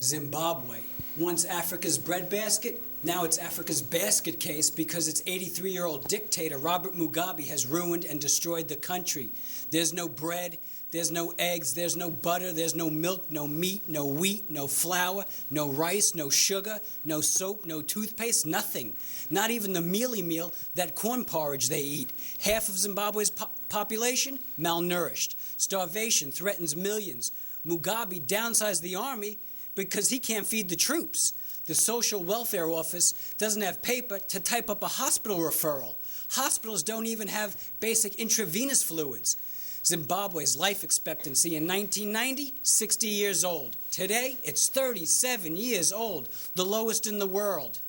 Zimbabwe, once Africa's breadbasket, now it's Africa's basket case because its 83-year-old dictator, Robert Mugabe, has ruined and destroyed the country. There's no bread, there's no eggs, there's no butter, there's no milk, no meat, no wheat, no flour, no rice, no sugar, no soap, no toothpaste, nothing. Not even the mealie meal, that corn porridge they eat. Half of Zimbabwe's population, malnourished. Starvation threatens millions. Mugabe downsized the army because he can't feed the troops. The social welfare office doesn't have paper to type up a hospital referral. Hospitals don't even have basic intravenous fluids. Zimbabwe's life expectancy in 1990, 60 years old. Today, it's 37 years old, the lowest in the world.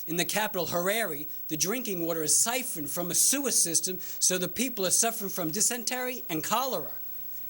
In the capital, Harare, the drinking water is siphoned from a sewer system, so the people are suffering from dysentery and cholera.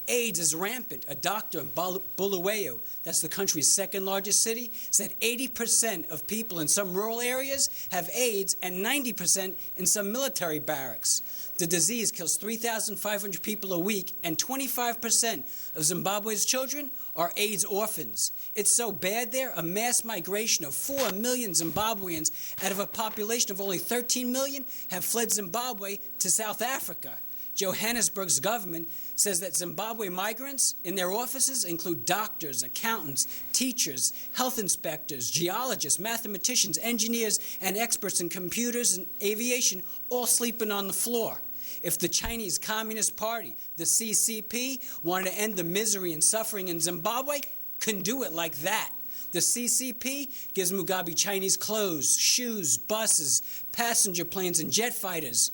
AIDS is rampant. A doctor in Bulawayo, that's the country's second largest city, said 80% of people in some rural areas have AIDS and 90% in some military barracks. The disease kills 3,500 people a week, and 25% of Zimbabwe's children are AIDS orphans. It's so bad there, a mass migration of 4 million Zimbabweans out of a population of only 13 million have fled Zimbabwe to South Africa. Johannesburg's government says that Zimbabwe migrants in their offices include doctors, accountants, teachers, health inspectors, geologists, mathematicians, engineers, and experts in computers and aviation, all sleeping on the floor. If the Chinese Communist Party, the CCP, wanted to end the misery and suffering in Zimbabwe, can do it like that. The CCP gives Mugabe Chinese clothes, shoes, buses, passenger planes, and jet fighters.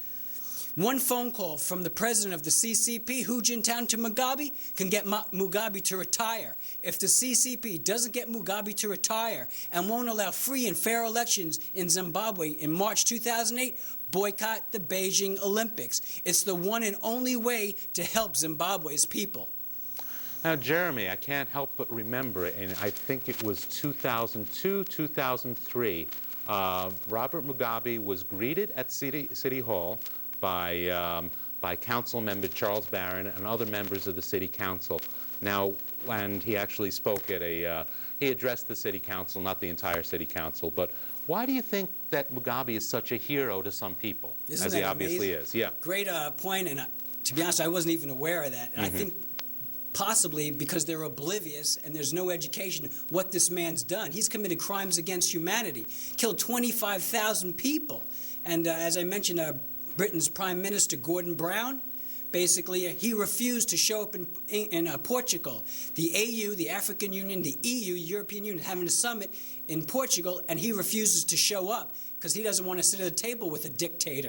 One phone call from the president of the CCP, Hu Jintao, to Mugabe can get Mugabe to retire. If the CCP doesn't get Mugabe to retire and won't allow free and fair elections in Zimbabwe in March 2008, boycott the Beijing Olympics. It's the one and only way to help Zimbabwe's people. Now, Jeremy, I can't help but remember, and I think it was 2002, 2003, Robert Mugabe was greeted at City Hall by council member Charles Barron and other members of the city council. Now, and he actually spoke at he addressed the city council, not the entire city council, but why do you think that Mugabe is such a hero to some people, as he obviously is? Yeah. Great point, and to be honest, I wasn't even aware of that. And I think possibly because they're oblivious and there's no education of what this man's done. He's committed crimes against humanity, killed 25,000 people. And as I mentioned, Britain's Prime Minister, Gordon Brown, basically, he refused to show up in Portugal. The AU, the African Union, the EU, European Union, having a summit in Portugal, and he refuses to show up because he doesn't want to sit at a table with a dictator.